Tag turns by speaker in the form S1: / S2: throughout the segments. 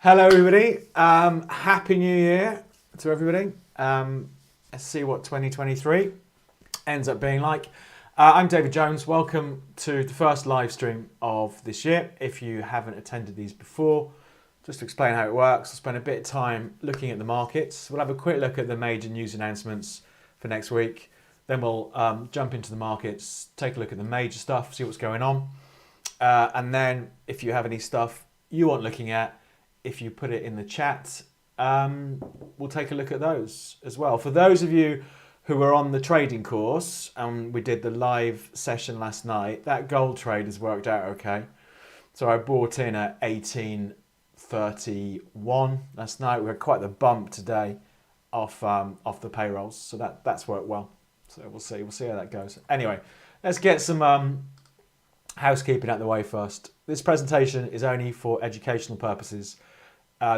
S1: Hello, everybody. Happy New Year to everybody. Let's see what 2023 ends up being like. I'm David Jones. Welcome to the first live stream of this year. If you haven't attended these before, just to explain how it works, I'll spend a bit of time looking at the markets. We'll have a quick look at the major news announcements for next week. Then we'll jump into the markets, take a look at the major stuff, see what's going on. And then if you have any stuff you want looking at, if you put it in the chat, we'll take a look at those as well. For those of you who were on the trading course, and we did the live session last night, that gold trade has worked out okay. So I bought in at 18.31 last night. We had quite the bump today off the payrolls, so that's worked well. So we'll see how that goes. Anyway, let's get some housekeeping out of the way first. This presentation is only for educational purposes.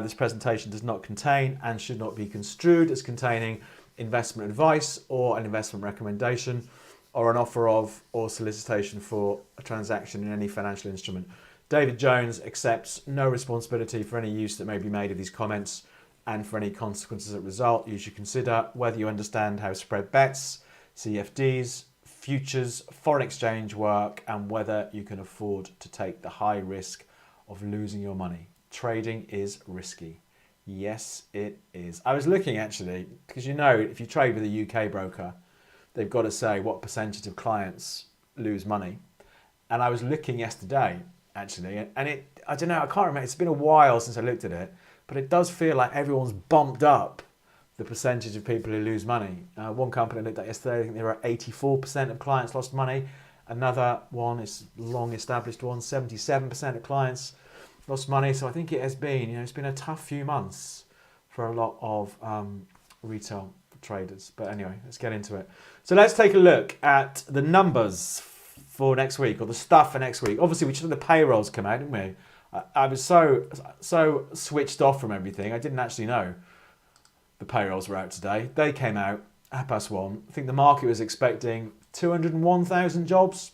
S1: This presentation does not contain and should not be construed as containing investment advice or an investment recommendation or an offer of or solicitation for a transaction in any financial instrument. David Jones accepts no responsibility for any use that may be made of these comments and for any consequences that result. You should consider whether you understand how spread bets, CFDs, futures, foreign exchange work, and whether you can afford to take the high risk of losing your money. Trading is risky. Yes, it is. I was looking actually, because if you trade with a UK broker, they've got to say what percentage of clients lose money. And I was looking yesterday actually, and I don't know, I can't remember, it's been a while since I looked at it, but it does feel like everyone's bumped up the percentage of people who lose money. One company I looked at yesterday, I think there were 84% of clients lost money. Another one is long established one, 77% of clients lost money. So I think it has been, it's been a tough few months for a lot of retail traders. But anyway, let's get into it. So let's take a look at the numbers for next week, or the stuff for next week. Obviously, we just had the payrolls come out, didn't we? I was so switched off from everything. I didn't actually know the payrolls were out today. They came out at 1:30. I think the market was expecting 201,000 jobs,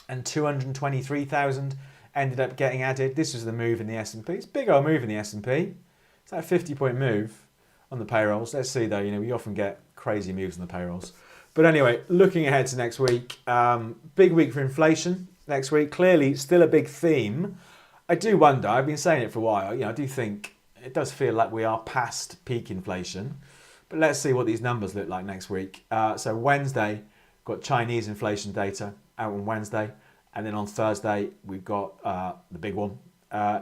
S1: and 223,000 ended up getting added. This was the move in the S&P. It's a big old move in the S&P. It's that 50-point move on the payrolls. Let's see though, we often get crazy moves on the payrolls. But anyway, looking ahead to next week, big week for inflation next week. Clearly still a big theme. I do wonder, I've been saying it for a while, I do think it does feel like we are past peak inflation. But let's see what these numbers look like next week. So Wednesday, got Chinese inflation data out on Wednesday. And then on Thursday, we've got the big one,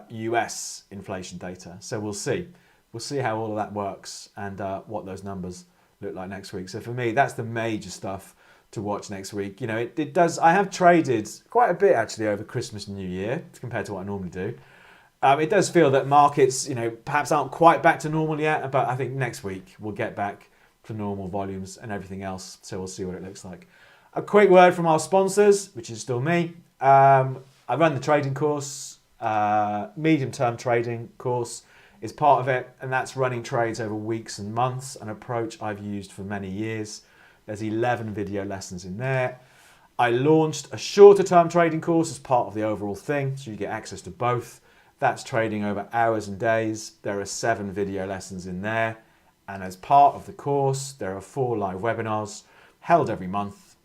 S1: US inflation data. So we'll see. We'll see how all of that works and what those numbers look like next week. So for me, that's the major stuff to watch next week. It does. I have traded quite a bit actually over Christmas and New Year compared to what I normally do. It does feel that markets, perhaps aren't quite back to normal yet, but I think next week we'll get back to normal volumes and everything else. So we'll see what it looks like. A quick word from our sponsors, which is still me. I run the trading course, medium-term trading course is part of it, and that's running trades over weeks and months, an approach I've used for many years. There's 11 video lessons in there. I launched a shorter-term trading course as part of the overall thing, so you get access to both. That's trading over hours and days. There are 7 video lessons in there, and as part of the course, there are 4 live webinars held every month.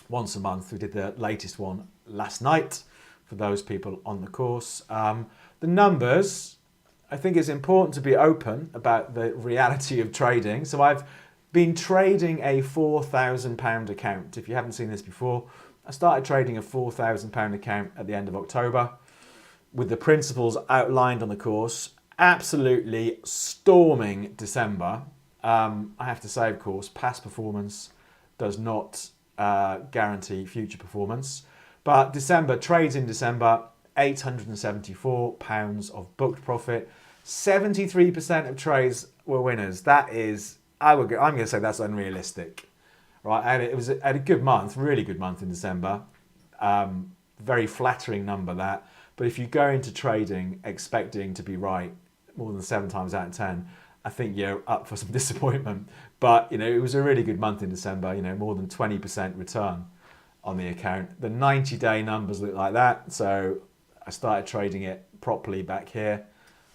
S1: Once a month. We did the latest one last night for those people on the course. The numbers, I think it's important to be open about the reality of trading. So I've been trading a £4,000 account. If you haven't seen this before, I started trading a £4,000 account at the end of October with the principles outlined on the course. Absolutely storming December. I have to say, of course, past performance does not guarantee future performance. But December, trades in December, £874 of booked profit. 73% of trades were winners. That is, I'm going to say that's unrealistic. Right? And it was a good month, really good month in December. Very flattering number that. But if you go into trading expecting to be right more than 7 times out of 10, I think you're up for some disappointment. But, it was a really good month in December, more than 20% return on the account. The 90-day numbers look like that. So I started trading it properly back here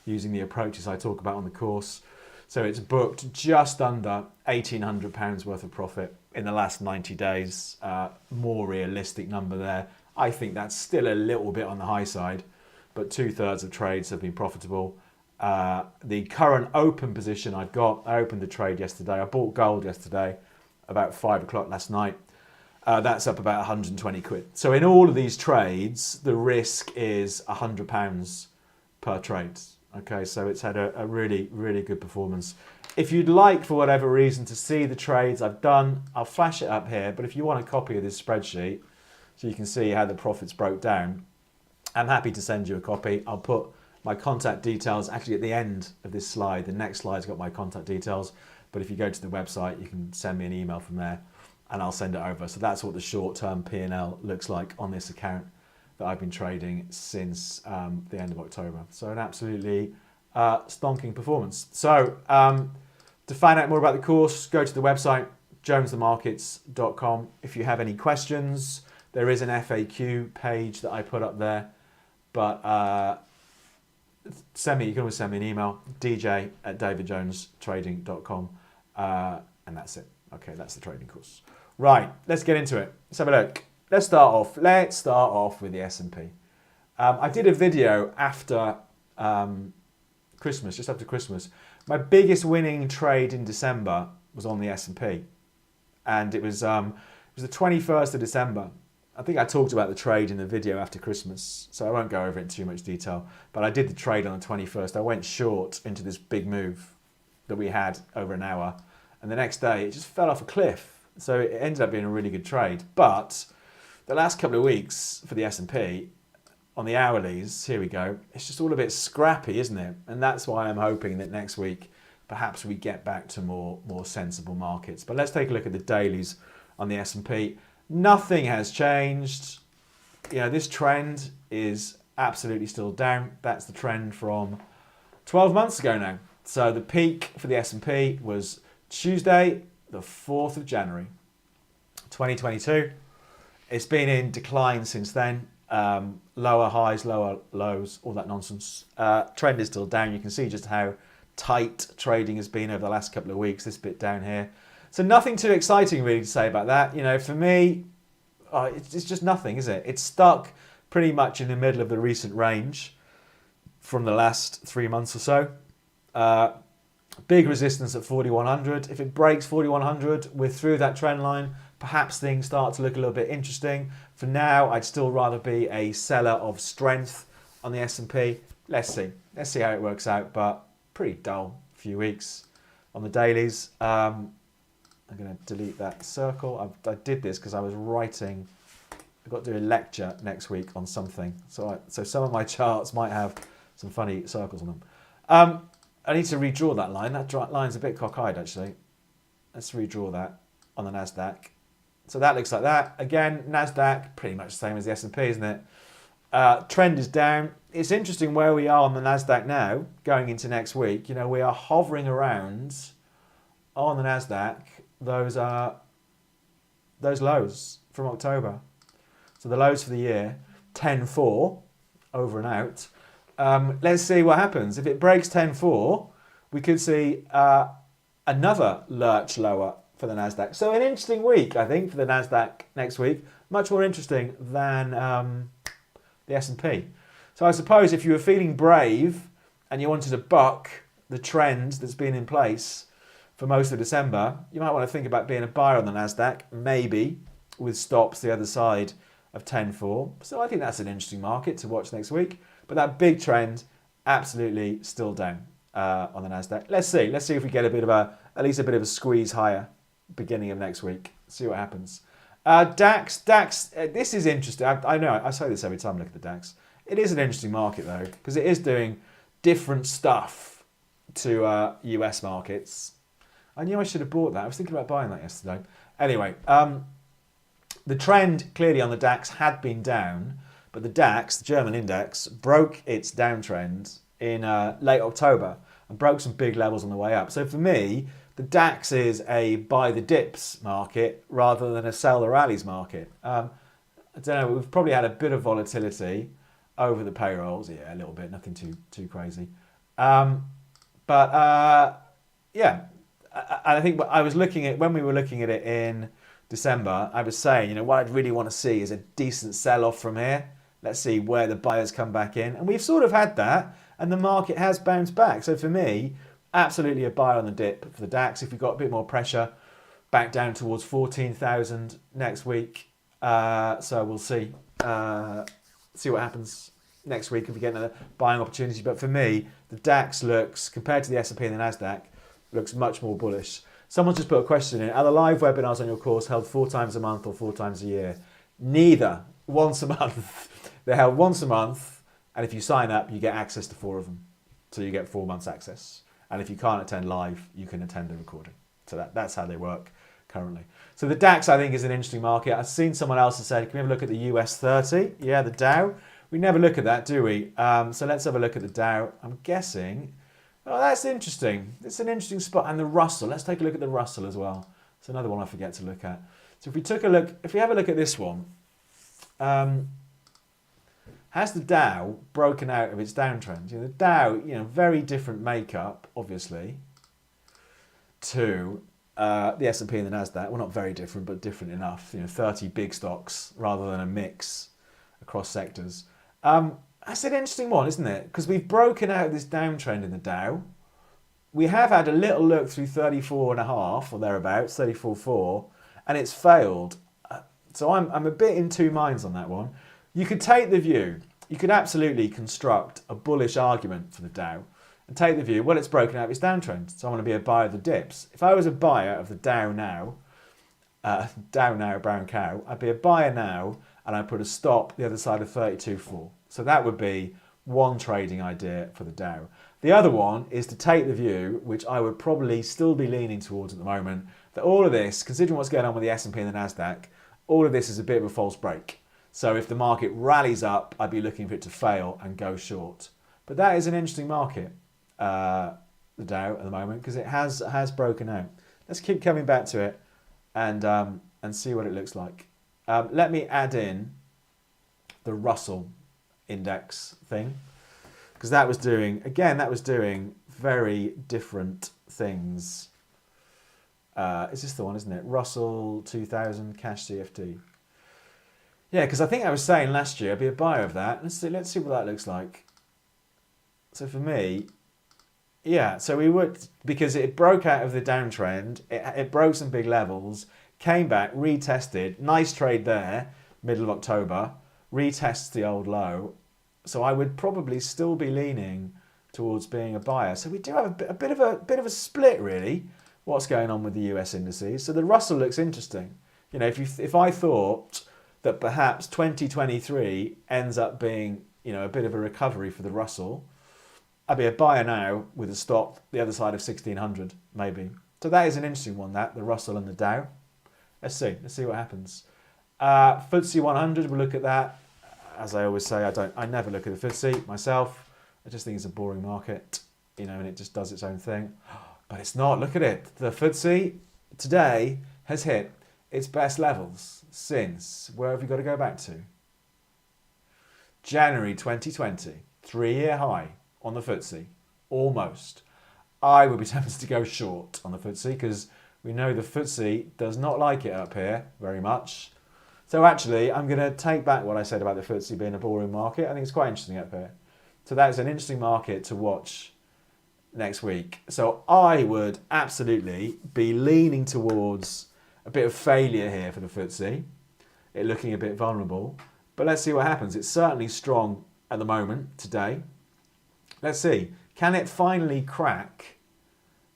S1: using the approaches I talk about on the course. So it's booked just under £1,800 worth of profit in the last 90 days. More realistic number there. I think that's still a little bit on the high side, but 2/3 of trades have been profitable. The current open position I've got, I opened the trade yesterday. I bought gold yesterday about 5 o'clock last night. That's up about 120 quid. So in all of these trades, the risk is £100 per trade. Okay, so it's had a really, really good performance. If you'd like, for whatever reason, to see the trades I've done, I'll flash it up here. But if you want a copy of this spreadsheet, so you can see how the profits broke down, I'm happy to send you a copy. I'll put my contact details actually at the end of this slide. The next slide's got my contact details. But if you go to the website, you can send me an email from there and I'll send it over. So that's what the short-term P&L looks like on this account that I've been trading since the end of October. So an absolutely stonking performance. So to find out more about the course, go to the website, jonesthemarkets.com. If you have any questions, there is an FAQ page that I put up there. But you can always send me an email, dj@davidjonestrading.com. And that's it. Okay, that's the trading course. Right, let's get into it. Let's have a look. Let's start off with the S&P. I did a video after Christmas, just after Christmas. My biggest winning trade in December was on the S&P. And it was the 21st of December. I think I talked about the trade in the video after Christmas, so I won't go over it in too much detail. But I did the trade on the 21st. I went short into this big move that we had over an hour. And the next day, it just fell off a cliff. So it ended up being a really good trade. But the last couple of weeks for the S&P, on the hourlies, here we go, it's just all a bit scrappy, isn't it? And that's why I'm hoping that next week, perhaps we get back to more sensible markets. But let's take a look at the dailies on the S&P. Nothing has changed. You know, this trend is absolutely still down. That's the trend from 12 months ago now. So the peak for the S&P was Tuesday, the 4th of January, 2022. It's been in decline since then. Lower highs, lower lows, all that nonsense. Trend is still down. You can see just how tight trading has been over the last couple of weeks, this bit down here. So nothing too exciting really to say about that. You know, for me, it's just nothing, is it? It's stuck pretty much in the middle of the recent range from the last 3 months or so. Big resistance at 4,100. If it breaks 4,100, we're through that trend line. Perhaps things start to look a little bit interesting. For now, I'd still rather be a seller of strength on the S&P. Let's see how it works out, but pretty dull few weeks on the dailies. I'm going to delete that circle. I did this because I was writing. I've got to do a lecture next week on something. So some of my charts might have some funny circles on them. I need to redraw that line. That line's a bit cockeyed, actually. Let's redraw that on the NASDAQ. So that looks like that. Again, NASDAQ, pretty much the same as the S&P, isn't it? Trend is down. It's interesting where we are on the NASDAQ now, going into next week. You know, we are hovering around on the NASDAQ those lows from October. So the lows for the year, 10.4, over and out. Let's see what happens. If it breaks 10.4, we could see another lurch lower for the NASDAQ. So an interesting week, I think, for the NASDAQ next week. Much more interesting than the S&P. So I suppose if you were feeling brave and you wanted to buck the trend that's been in place for most of December, you might want to think about being a buyer on the NASDAQ, maybe with stops the other side of 10.4. So I think that's an interesting market to watch next week. But that big trend, absolutely still down on the NASDAQ. Let's see if we get at least a bit of a squeeze higher beginning of next week. See what happens. DAX, this is interesting. I know, I say this every time I look at the DAX. It is an interesting market though, because it is doing different stuff to US markets. I knew I should have bought that. I was thinking about buying that yesterday. Anyway, the trend clearly on the DAX had been down, but the DAX, the German index, broke its downtrend in late October and broke some big levels on the way up. So for me, the DAX is a buy the dips market rather than a sell the rallies market. I don't know, we've probably had a bit of volatility over the payrolls. Yeah, a little bit, nothing too crazy. Yeah, I think I was looking at when we were looking at it in December. I was saying, what I'd really want to see is a decent sell-off from here. Let's see where the buyers come back in, and we've sort of had that, and the market has bounced back. So for me, absolutely a buy on the dip for the DAX. If we've got a bit more pressure, back down towards 14,000 next week. So we'll see what happens next week if we get another buying opportunity. But for me, the DAX looks, compared to the S&P and the NASDAQ, looks much more bullish. Someone just put a question in. Are the live webinars on your course held 4 times a month or 4 times a year? Neither. Once a month. They're held once a month, and if you sign up, you get access to 4 of them. So you get 4 months access. And if you can't attend live, you can attend a recording. So that's how they work currently. So the DAX, I think, is an interesting market. I've seen someone else has said, can we have a look at the US 30? Yeah, the Dow. We never look at that, do we? So let's have a look at the Dow. I'm guessing, oh, that's interesting. It's an interesting spot. And the Russell, let's take a look at the Russell as well. It's another one I forget to look at. So if we have a look at this one, has the Dow broken out of its downtrend? The Dow, very different makeup, obviously, to the S&P and the NASDAQ. Well, not very different, but different enough. 30 big stocks rather than a mix across sectors. That's an interesting one, isn't it? Because we've broken out this downtrend in the Dow. We have had a little look through 34.5 or thereabouts, 34.4, and it's failed. So I'm a bit in two minds on that one. You could take the view, you could absolutely construct a bullish argument for the Dow and take the view, well, it's broken out of its downtrend, so I'm going to be a buyer of the dips. If I was a buyer of the Dow now, brown cow, I'd be a buyer now and I'd put a stop the other side of 32.4. So that would be one trading idea for the Dow. The other one is to take the view, which I would probably still be leaning towards at the moment, that all of this, considering what's going on with the S&P and the NASDAQ, all of this is a bit of a false break. So if the market rallies up, I'd be looking for it to fail and go short. But that is an interesting market, the Dow at the moment, because it has broken out. Let's keep coming back to it and see what it looks like. Let me add in the Russell index thing, because that was doing very different things. Is this the one, isn't it? Russell 2000 cash CFD. Yeah, because I think I was saying last year I'd be a buyer of that. Let's see what that looks like. So for me, yeah, so we would, because it broke out of the downtrend, it broke some big levels, came back, retested, nice trade there, middle of October, retests the old low. So I would probably still be leaning towards being a buyer. So we do have a bit of a split, really, what's going on with the US indices. So the Russell looks interesting. If I thought that perhaps 2023 ends up being, a bit of a recovery for the Russell, I'd be a buyer now with a stop the other side of 1600, maybe. So that is an interesting one, the Russell and the Dow. Let's see what happens. FTSE 100, we'll look at that. As I always say, I never look at the FTSE myself. I just think it's a boring market, and it just does its own thing. But it's not. Look at it. The FTSE today has hit its best levels since, where have you got to go back to? January 2020, 3-year high on the FTSE, almost. I would be tempted to go short on the FTSE because we know the FTSE does not like it up here very much. So actually, I'm going to take back what I said about the FTSE being a boring market. I think it's quite interesting up here. So that's an interesting market to watch next week. So I would absolutely be leaning towards a bit of failure here for the FTSE. It looking a bit vulnerable. But let's see what happens. It's certainly strong at the moment, today. Let's see. Can it finally crack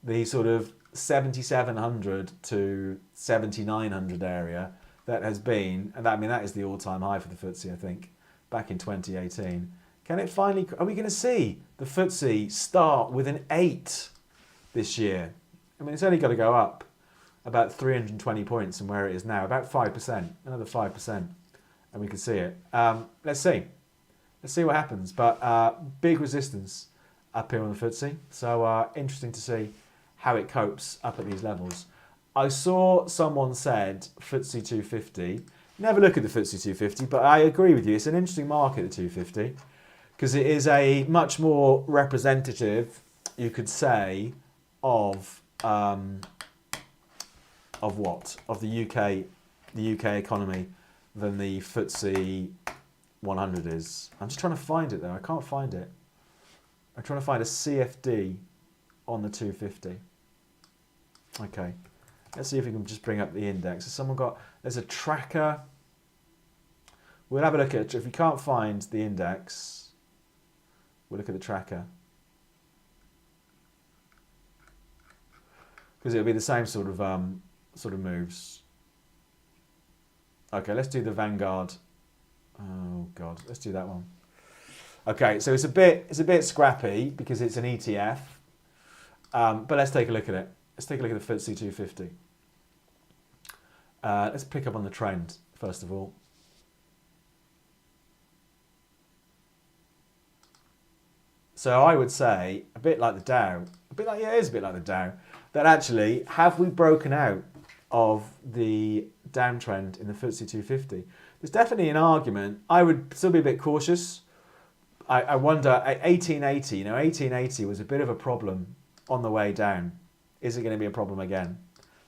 S1: the sort of 7,700 to 7,900 area that has been, and that is the all-time high for the FTSE, I think, back in 2018. Can it finally, are we going to see the FTSE start with an 8 this year? It's only got to go up about 320 points from where it is now, about 5%, another 5%, and we can see it. Let's see. Let's see what happens. But big resistance up here on the FTSE. So interesting to see how it copes up at these levels. I saw someone said FTSE 250. Never look at the FTSE 250, but I agree with you. It's an interesting market, the 250, because it is a much more representative, you could say, of what? Of the UK economy than the FTSE 100 is. I'm just trying to find it though. I can't find it. I'm trying to find a CFD on the 250. Okay. Let's see if we can just bring up the index. Has someone got... There's a tracker. We'll have a look at it. If we can't find the index, we'll look at the tracker. Because it'll be the same sort of moves. Okay, let's do the Vanguard. Oh God, let's do that one. Okay, so it's a bit scrappy because it's an ETF. But let's take a look at it. Let's take a look at the FTSE 250. Let's pick up on the trend first of all. So I would say a bit like the Dow, it is a bit like the Dow, that actually have we broken out of the downtrend in the FTSE 250? There's definitely an argument. I would still be a bit cautious. I wonder at 1880, 1880 was a bit of a problem on the way down. Is it going to be a problem again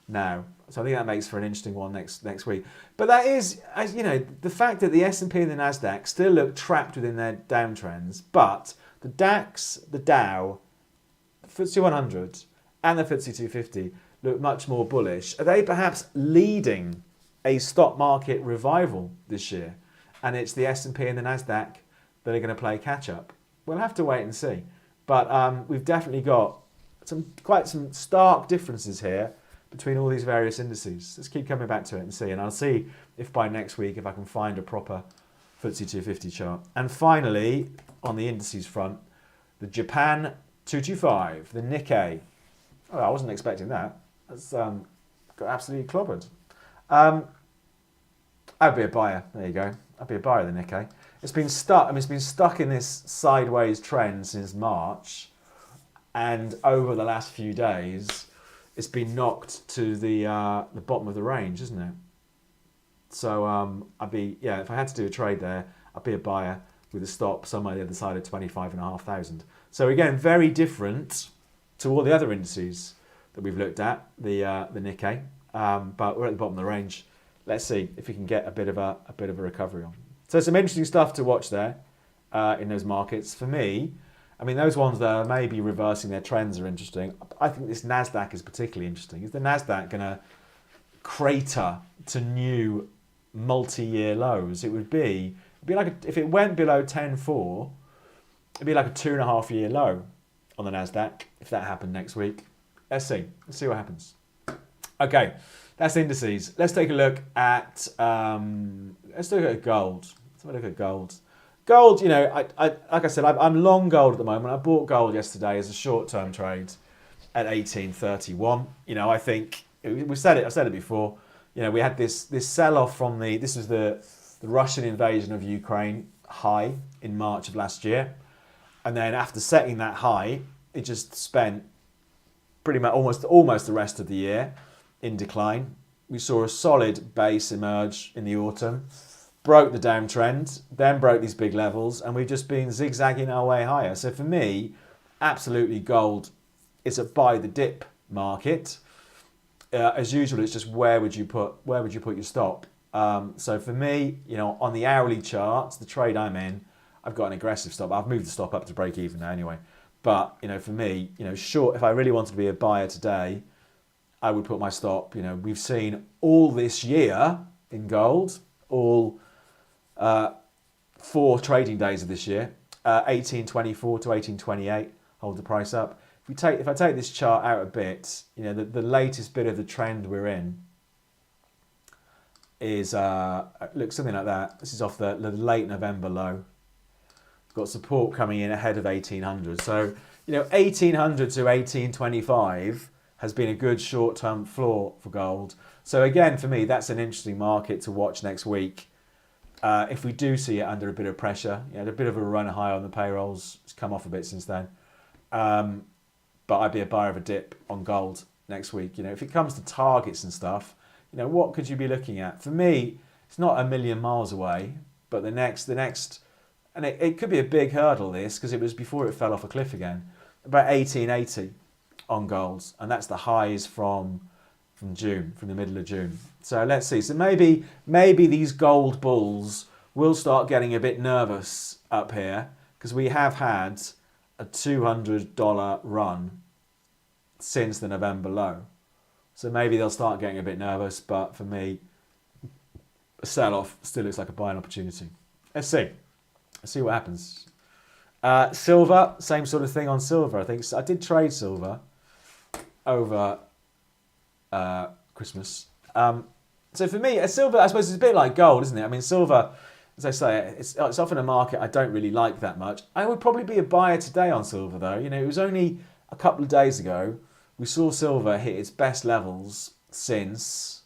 S1: now? So I think that makes for an interesting one next week. But that is, as you know, the fact that the S&P and the Nasdaq still look trapped within their downtrends, but the DAX, the Dow, FTSE 100 and the FTSE 250 look much more bullish. Are they perhaps leading a stock market revival this year? And it's the S&P and the Nasdaq that are going to play catch up. We'll have to wait and see. But we've definitely got quite some stark differences here between all these various indices. Let's keep coming back to it and see. And I'll see if by next week if I can find a proper FTSE 250 chart. And finally, on the indices front, the Japan 225, the Nikkei. Oh, I wasn't expecting that. That's got absolutely clobbered. I'd be a buyer. There you go. I'd be a buyer of the Nikkei. It's been stuck. It's been stuck in this sideways trend since March, and over the last few days, it's been knocked to the bottom of the range, isn't it? So if I had to do a trade there, I'd be a buyer with a stop somewhere on the other side of 25,500. So again, very different to all the other indices that we've looked at, the Nikkei, but we're at the bottom of the range. Let's see if we can get a bit of a recovery on. So some interesting stuff to watch there in those markets. For me, those ones that are maybe reversing their trends are interesting. I think this Nasdaq is particularly interesting. Is the Nasdaq going to crater to new multi-year lows? It'd be like if it went below 10.4, it'd be like a 2.5 year low on the Nasdaq if that happened next week. Let's see what happens. Okay, that's indices. Let's take a look at gold. Let's have a look at gold. Gold, like I said, I'm long gold at the moment. I bought gold yesterday as a short-term trade at 1831. I think I've said it before. We had this sell-off from this was the Russian invasion of Ukraine high in March of last year, and then after setting that high, it just spent pretty much almost the rest of the year in decline. We saw a solid base emerge in the autumn, broke the downtrend, then broke these big levels, and we've just been zigzagging our way higher. So for me, absolutely gold is a buy the dip market. As usual, it's just where would you put your stop? So for me, on the hourly charts, the trade I'm in, I've got an aggressive stop. I've moved the stop up to break even now anyway. But for me, short. If I really wanted to be a buyer today, I would put my stop. We've seen all this year in gold, all 4 trading days of this year, 1824 to 1828, hold the price up. If I take this chart out a bit, the latest bit of the trend we're in is look something like that. This is off the late November low. We've got support coming in ahead of 1800. So 1800 to 1825 has been a good short-term floor for gold. So again, for me, that's an interesting market to watch next week. If we do see it under a bit of pressure, a bit of a run high on the payrolls, it's come off a bit since then. But I'd be a buyer of a dip on gold next week. If it comes to targets and stuff, what could you be looking at? For me, it's not a million miles away, but the next and it could be a big hurdle, this, because it was before it fell off a cliff again, about 1880 on gold, and that's the highs from June, from the middle of June. So let's see. So maybe these gold bulls will start getting a bit nervous up here, because we have had a $200 run since the November low. So maybe they'll start getting a bit nervous, but for me, a sell-off still looks like a buying opportunity. Let's see. Let's see what happens. Silver, same sort of thing on silver. I think I did trade silver over Christmas. So for me, silver, I suppose, is a bit like gold, isn't it? I mean, silver, as I say, it's often a market I don't really like that much. I would probably be a buyer today on silver, though. You know, it was only a couple of days ago we saw silver hit its best levels since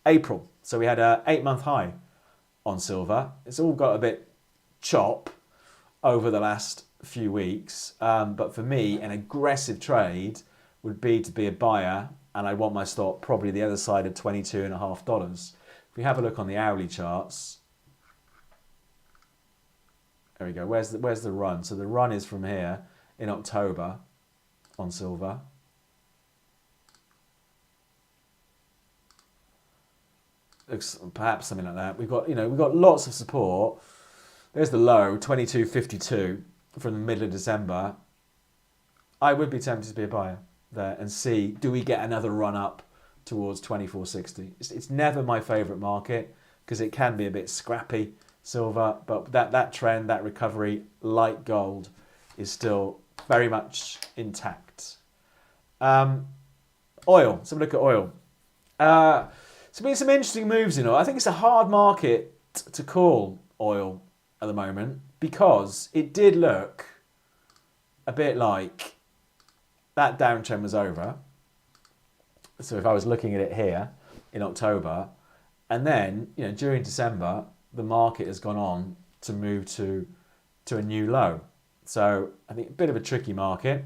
S1: April. So we had an 8-month high on silver. It's all got a bit chop over the last few weeks. But for me, an aggressive trade would be to be a buyer, and I want my stop probably the other side of $22.50. If we have a look on the hourly charts, there we go. Where's the run? So the run is from here in October on silver. Looks perhaps something like that. We've got lots of support. There's the low, 22.52 from the middle of December. I would be tempted to be a buyer there and see, do we get another run up towards 24.60? It's never my favourite market because it can be a bit scrappy, silver, but that trend, that recovery, like gold, is still very much intact. Oil, let's have a look at oil. So been some interesting moves in oil. I think it's a hard market to call oil at the moment because it did look a bit like that downtrend was over. So if I was looking at it here in October, and then during December, the market has gone on to move to a new low. So I think a bit of a tricky market.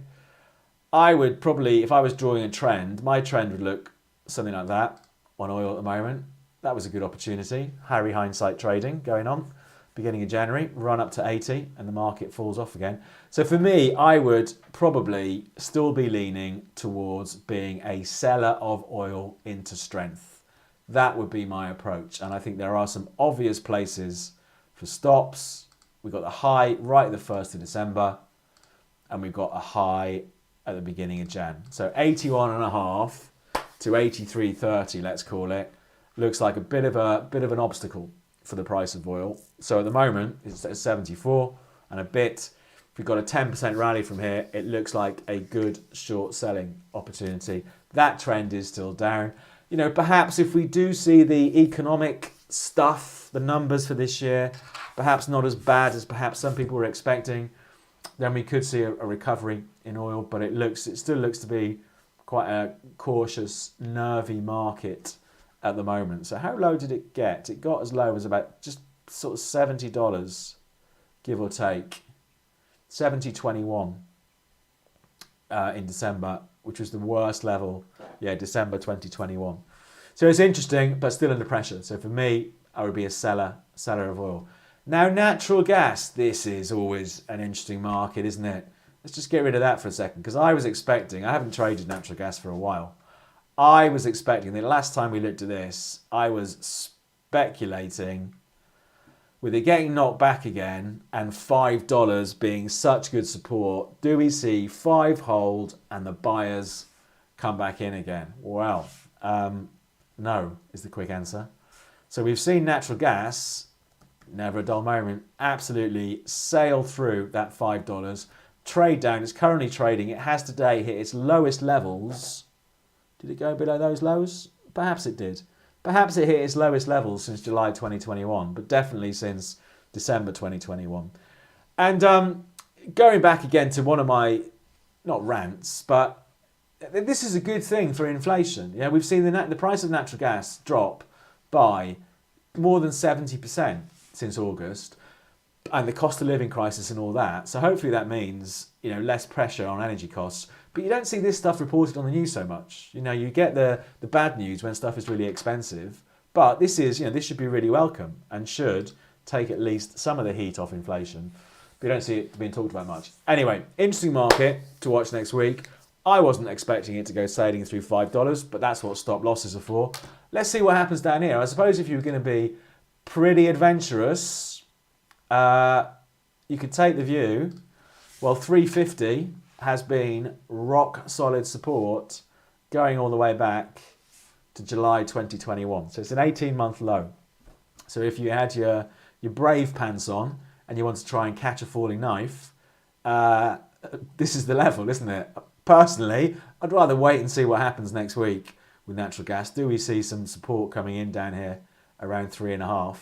S1: I would probably, if I was drawing a trend, my trend would look something like that on oil at the moment. That was a good opportunity. Harry hindsight trading going on. Beginning of January, run up to 80 and the market falls off again. So for me, I would probably still be leaning towards being a seller of oil into strength. That would be my approach. And I think there are some obvious places for stops. We've got the high right at the 1st of December and we've got a high at the beginning of Jan. So 81.5 to 83.30, let's call it, looks like a bit of an obstacle for the price of oil. So at the moment, it's at 74 and a bit. If we've got a 10% rally from here, it looks like a good short selling opportunity. That trend is still down. Perhaps if we do see the economic stuff, the numbers for this year, perhaps not as bad as perhaps some people were expecting, then we could see a recovery in oil, but it still looks to be quite a cautious, nervy market at the moment. So how low did it get? It got as low as about just sort of $70, give or take. 70.21 in December, which was the worst level, December 2021. So it's interesting, but still under pressure. So for me, I would be a seller of oil. Now, natural gas, this is always an interesting market, isn't it? Let's just get rid of that for a second, because I haven't traded natural gas for a while. I was expecting, the last time we looked at this, I was speculating with it getting knocked back again and $5 being such good support. Do we see 5 hold and the buyers come back in again? Well, no is the quick answer. So we've seen natural gas, never a dull moment, absolutely sail through that $5. Trade down, it's currently trading. It has today hit its lowest levels. Did it go below those lows? Perhaps it did. Perhaps it hit its lowest levels since July 2021, but definitely since December 2021. And going back again to one of my, not rants, but this is a good thing for inflation. We've seen the price of natural gas drop by more than 70% since August, and the cost of living crisis and all that. So hopefully that means less pressure on energy costs. But you don't see this stuff reported on the news so much. You get the bad news when stuff is really expensive. But this should be really welcome and should take at least some of the heat off inflation. But you don't see it being talked about much. Anyway, interesting market to watch next week. I wasn't expecting it to go sailing through $5, but that's what stop losses are for. Let's see what happens down here. I suppose if you were going to be pretty adventurous, you could take the view, well, 350 has been rock solid support going all the way back to July 2021. So it's an 18-month low. So if you had your brave pants on and you want to try and catch a falling knife, this is the level, isn't it? Personally, I'd rather wait and see what happens next week with natural gas. Do we see some support coming in down here around 3.5?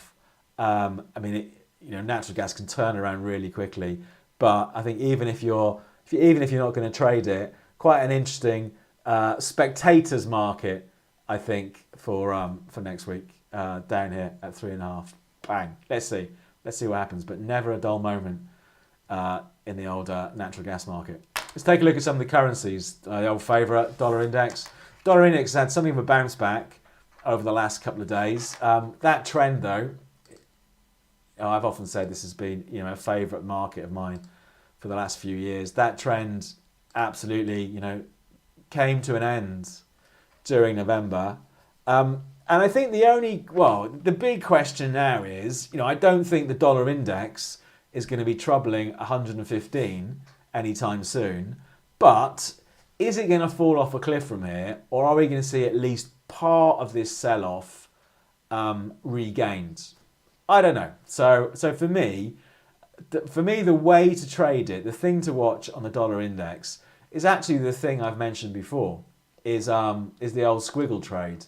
S1: I mean, natural gas can turn around really quickly, but I think even if you're not going to trade it, quite an interesting spectators market, I think, for next week down here at 3.5. Bang. Let's see what happens, but never a dull moment in the old natural gas market. Let's take a look at some of the currencies. The old favourite, dollar index. Dollar index had something of a bounce back over the last couple of days. That trend, though, I've often said this has been a favourite market of mine for the last few years. That trend absolutely came to an end during November. And I think the big question now is, I don't think the dollar index is going to be troubling 115 anytime soon, but is it going to fall off a cliff from here, or are we going to see at least part of this sell-off regained? I don't know. So for me, the way to trade it, the thing to watch on the dollar index is actually the thing I've mentioned before, is the old squiggle trade,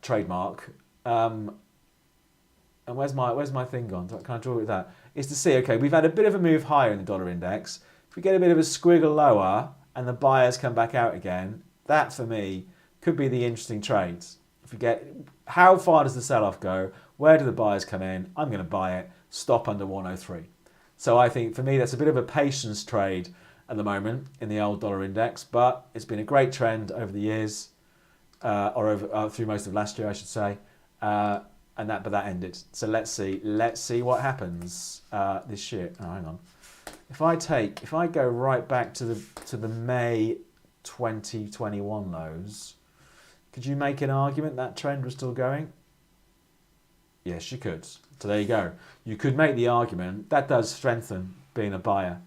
S1: trademark. And where's my thing gone? Can I draw it with that? Is to see, okay, we've had a bit of a move higher in the dollar index. If we get a bit of a squiggle lower and the buyers come back out again, that for me could be the interesting trades. If we get, how far does the sell-off go? Where do the buyers come in? I'm going to buy it. Stop under 103. So I think for me that's a bit of a patience trade at the moment in the old dollar index, but it's been a great trend over the years, through most of last year, I should say. But that ended. So let's see what happens this year. Oh, hang on. If I go right back to the May 2021 lows, could you make an argument that trend was still going? Yes, you could. So there you go. You could make the argument that does strengthen being a buyer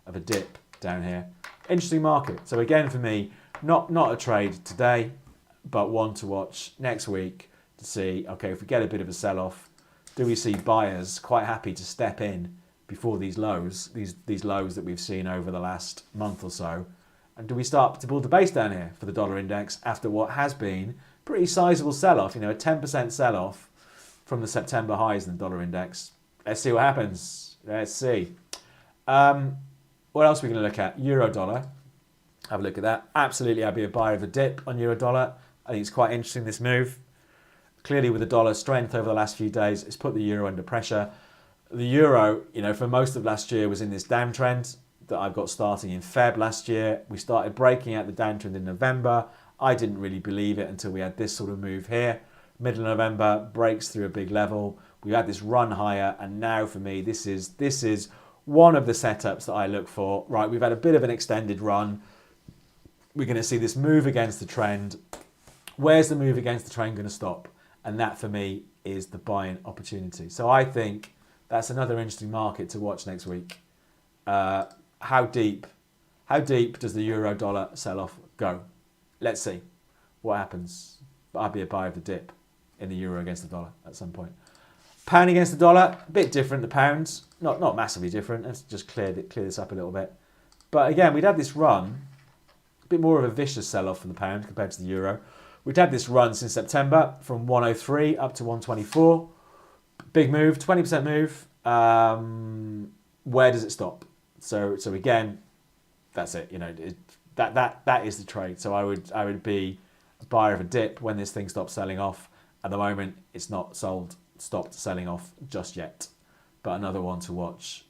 S1: of a dip down here. Interesting market. So again, for me, not a trade today, but one to watch next week to see, okay, if we get a bit of a sell-off, do we see buyers quite happy to step in before these lows, these lows that we've seen over the last month or so? And do we start to build the base down here for the dollar index after what has been pretty sizable sell-off, a 10% sell-off from the September highs in the dollar index? Let's see what happens. Let's see. What else are we going to look at? Euro dollar. Have a look at that. Absolutely, I'd be a buyer of a dip on euro dollar. I think it's quite interesting, this move. Clearly, with the dollar strength over the last few days, it's put the euro under pressure. The euro, for most of last year was in this downtrend that I've got starting in Feb last year. We started breaking out the downtrend in November. I didn't really believe it until we had this sort of move here. Middle of November, breaks through a big level. We had this run higher, and now for me, this is one of the setups that I look for. Right, we've had a bit of an extended run. We're going to see this move against the trend. Where's the move against the trend going to stop? And that for me is the buying opportunity. So I think that's another interesting market to watch next week. How deep does the euro dollar sell-off go? Let's see what happens. But I'd be a buyer of the dip in the euro against the dollar at some point. Pound against the dollar, a bit different. The pound, not massively different. Let's just clear this up a little bit. But again, we'd had this run, a bit more of a vicious sell-off for the pound compared to the euro. We'd had this run since September from 103 up to 124. Big move, 20% move. Where does it stop? So again, that's it. That is the trade. So I would be a buyer of a dip when this thing stops selling off. At the moment, it's not stopped selling off just yet. But another one to watch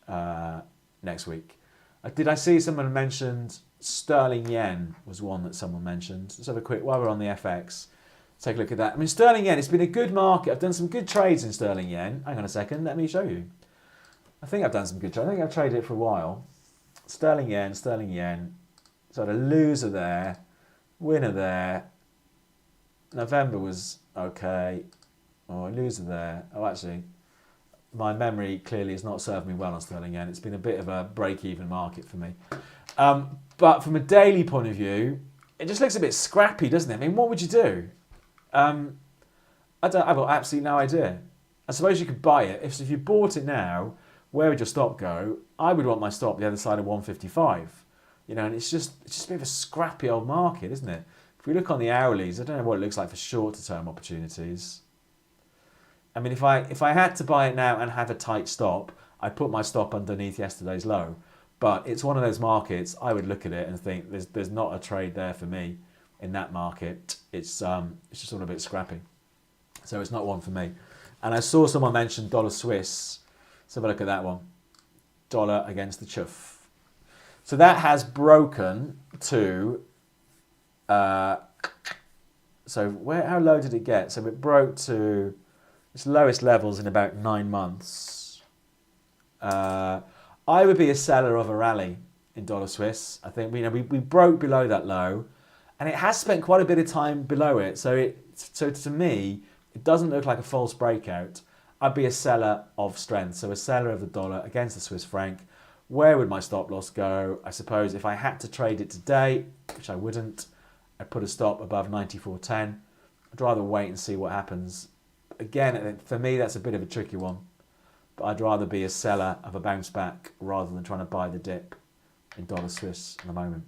S1: next week. Did I see someone mentioned sterling yen was one that someone mentioned? Let's have a quick, while we're on the FX, Take a look at that. I mean, sterling yen, it's been a good market. I've done some good trades in sterling yen. Hang on a second, let me show you. I think I've done some good trades. I think I've traded it for a while. Sterling yen, sterling yen. So I had a loser there, winner there. November was okay. Oh, a loser there. Oh, actually, my memory clearly has not served me well on sterling yen. It's been a bit of a break-even market for me. But from a daily point of view, it just looks a bit scrappy, doesn't it? I mean, what would you do? I've got absolutely no idea. I suppose you could buy it. If you bought it now, where would your stop go? I would want my stop the other side of 155. You know, and it's just a bit of a scrappy old market, isn't it? If we look on the hourlies, I don't know what it looks like for shorter term opportunities. I mean, if I had to buy it now and have a tight stop, I'd put my stop underneath yesterday's low. But it's one of those markets, I would look at it and think there's not a trade there for me in that market. It's just all a bit scrappy. So it's not one for me. And I saw someone mention dollar Swiss. Let's have a look at that one. Dollar against the chuff. So that has broken to... how low did it get? So it broke to its lowest levels in about 9 months. I would be a seller of a rally in dollar Swiss. I think we broke below that low, and it has spent quite a bit of time below it. So to me, it doesn't look like a false breakout. I'd be a seller of strength, so a seller of the dollar against the Swiss franc. Where would my stop loss go? I suppose if I had to trade it today, which I wouldn't, I'd put a stop above 94.10. I'd rather wait and see what happens. Again, for me, that's a bit of a tricky one. But I'd rather be a seller of a bounce back rather than trying to buy the dip in dollar Swiss at the moment.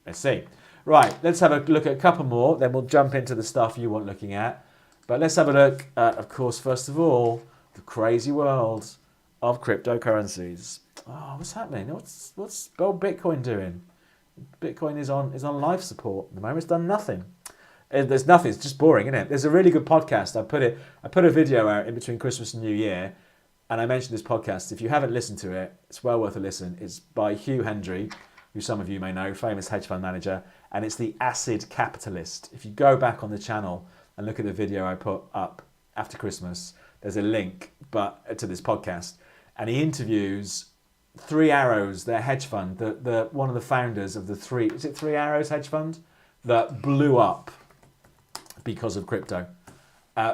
S1: Let's see. Right, let's have a look at a couple more. Then we'll jump into the stuff you want looking at. But let's have a look at, of course, first of all, the crazy world of cryptocurrencies. Oh, what's happening? What's old Bitcoin doing? Bitcoin is on life support at the moment. It's done nothing. There's nothing. It's just boring, isn't it? There's a really good podcast. I put a video out in between Christmas and New Year, and I mentioned this podcast. If you haven't listened to it, it's well worth a listen. It's by Hugh Hendry, who some of you may know, famous hedge fund manager, and it's the Acid Capitalist. If you go back on the channel and look at the video I put up after Christmas, there's a link to this podcast, and he interviews Three Arrows, their hedge fund, the one of the founders of the Three Arrows hedge fund that blew up because of crypto.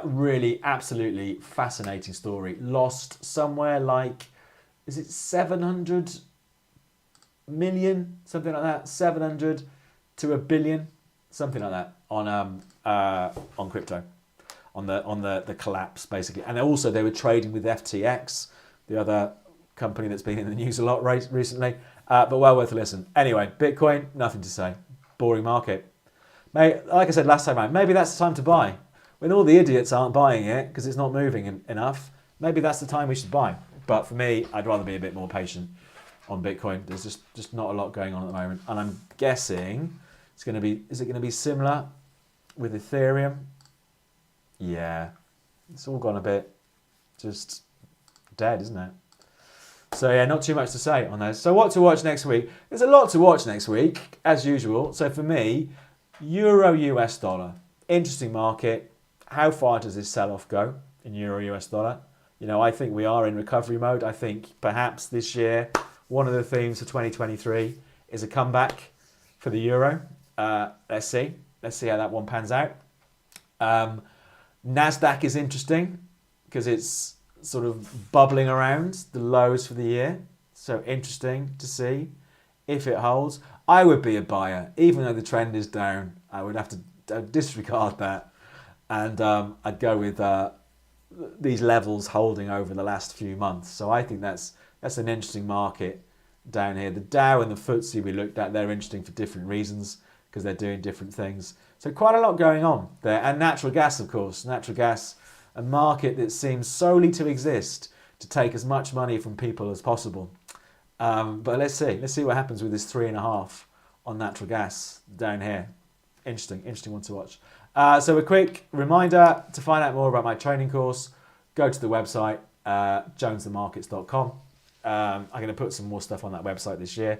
S1: Really, absolutely fascinating story. Lost somewhere like, is it 700 million, something like that, 700 to a billion, something like that on crypto, on the collapse basically. And also they were trading with FTX, the other company that's been in the news a lot recently, but well worth a listen. Anyway, Bitcoin, nothing to say. Boring market. Like I said last time around, maybe that's the time to buy. When all the idiots aren't buying it because it's not moving enough, maybe that's the time we should buy. But for me, I'd rather be a bit more patient on Bitcoin. There's just not a lot going on at the moment. And I'm guessing is it going to be similar with Ethereum? Yeah, it's all gone a bit just dead, isn't it? So yeah, not too much to say on those. So what to watch next week? There's a lot to watch next week, as usual. So for me, Euro US dollar, interesting market. How far does this sell-off go in Euro US dollar? You know, I think we are in recovery mode. I think perhaps this year, one of the themes for 2023 is a comeback for the euro. Let's see how that one pans out. Nasdaq is interesting because it's sort of bubbling around the lows for the year. So interesting to see if it holds. I would be a buyer, even though the trend is down. I would have to disregard that, and I'd go with these levels holding over the last few months. So I think that's an interesting market down here. The Dow and the FTSE we looked at, they're interesting for different reasons because they're doing different things. So quite a lot going on there. And natural gas, of course. Natural gas, a market that seems solely to exist to take as much money from people as possible. But let's see what happens with this 3.5 on natural gas down here. Interesting one to watch. So a quick reminder, to find out more about my training course, go to the website, jonesthemarkets.com. I'm going to put some more stuff on that website this year.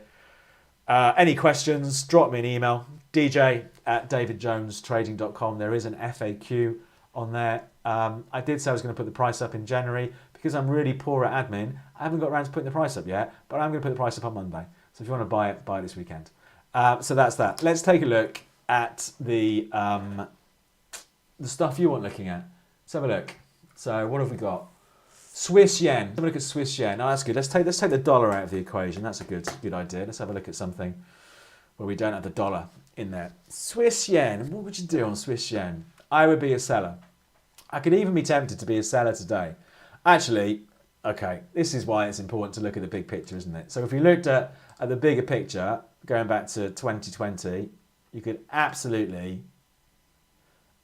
S1: Any questions, drop me an email, dj@davidjonestrading.com. There is an FAQ on there. I did say I was going to put the price up in January. Because I'm really poor at admin, I haven't got around to putting the price up yet, but I'm going to put the price up on Monday. So if you want to buy it this weekend. So that's that. Let's take a look at the stuff you want looking at. Let's have a look. So what have we got? Swiss yen. Let's have a look at Swiss yen. Oh, that's good. Let's take the dollar out of the equation. That's a good idea. Let's have a look at something where we don't have the dollar in there. Swiss yen. What would you do on Swiss yen? I would be a seller. I could even be tempted to be a seller today. Actually, okay, this is why it's important to look at the big picture, isn't it? So if we looked at the bigger picture, going back to 2020, you could absolutely,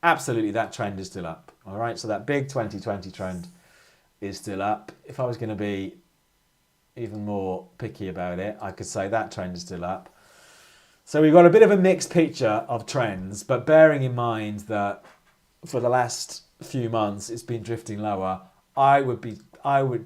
S1: that trend is still up. All right, so that big 2020 trend is still up. If I was going to be even more picky about it, I could say that trend is still up. So we've got a bit of a mixed picture of trends, but bearing in mind that for the last few months it's been drifting lower, I would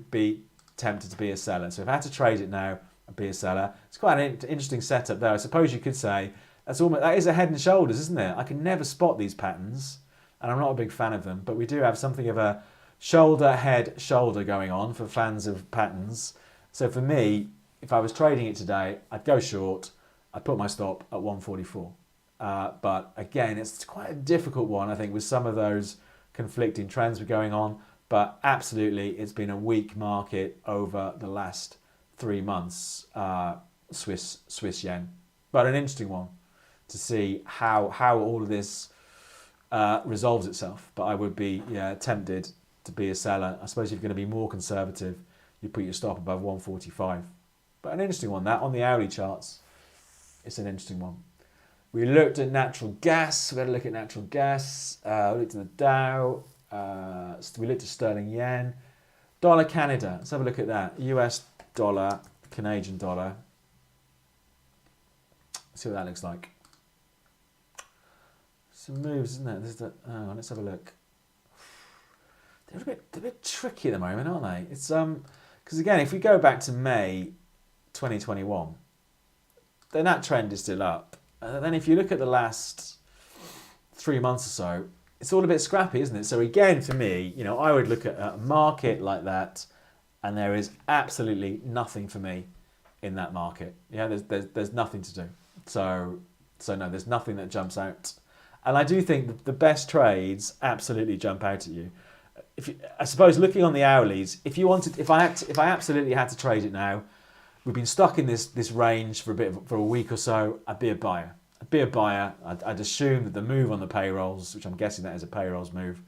S1: be tempted to be a seller. So if I had to trade it now, I'd be a seller. It's quite an interesting setup there. I suppose you could say that is a head and shoulders, isn't it? I can never spot these patterns, and I'm not a big fan of them. But we do have something of a shoulder, head, shoulder going on for fans of patterns. So for me, if I was trading it today, I'd go short. I'd put my stop at 144. But again, it's quite a difficult one, I think, with some of those conflicting trends were going on. But absolutely, it's been a weak market over the last 3 months, Swiss yen. But an interesting one to see how all of this resolves itself. But I would be tempted to be a seller. I suppose if you're going to be more conservative, you put your stop above 145. But an interesting one, that on the hourly charts, it's an interesting one. We looked at natural gas. We had a look at natural gas. We looked at the Dow. We looked at sterling yen. Dollar Canada. Let's have a look at that. US dollar, Canadian dollar. See what that looks like. Some moves, isn't it? Let's have a look. They're a bit tricky at the moment, aren't they? It's because again, if we go back to May 2021, then that trend is still up. And then if you look at the last 3 months or so, it's all a bit scrappy, isn't it? So again, for me, I would look at a market like that, and there is absolutely nothing for me in that market. Yeah, there's nothing to do. So no, there's nothing that jumps out. And I do think the best trades absolutely jump out at you. I suppose looking on the hourlies, if I absolutely had to trade it now, we've been stuck in this range for a week or so, I'd be a buyer. I'd assume that the move on the payrolls, which I'm guessing that is a payrolls move,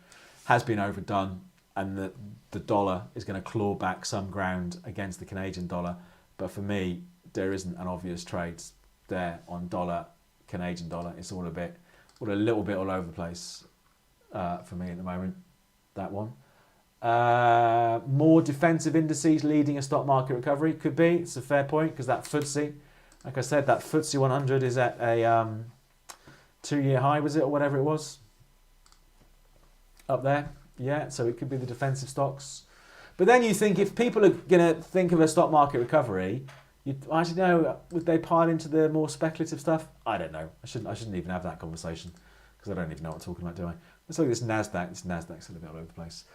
S1: has been overdone, and that the dollar is going to claw back some ground against the Canadian dollar. But for me, there isn't an obvious trade there on dollar, Canadian dollar. It's all a little bit all over the place for me at the moment, that one. More defensive indices leading a stock market recovery could be. It's a fair point because that FTSE, like I said, that FTSE 100 is at a 2-year high, was it, or whatever it was? Up there, yeah. So it could be the defensive stocks. But then you think if people are going to think of a stock market recovery, I don't know, would they pile into the more speculative stuff? I don't know. I shouldn't even have that conversation because I don't even know what I'm talking about, do I? Let's look at this NASDAQ. This NASDAQ's a little bit all over the place.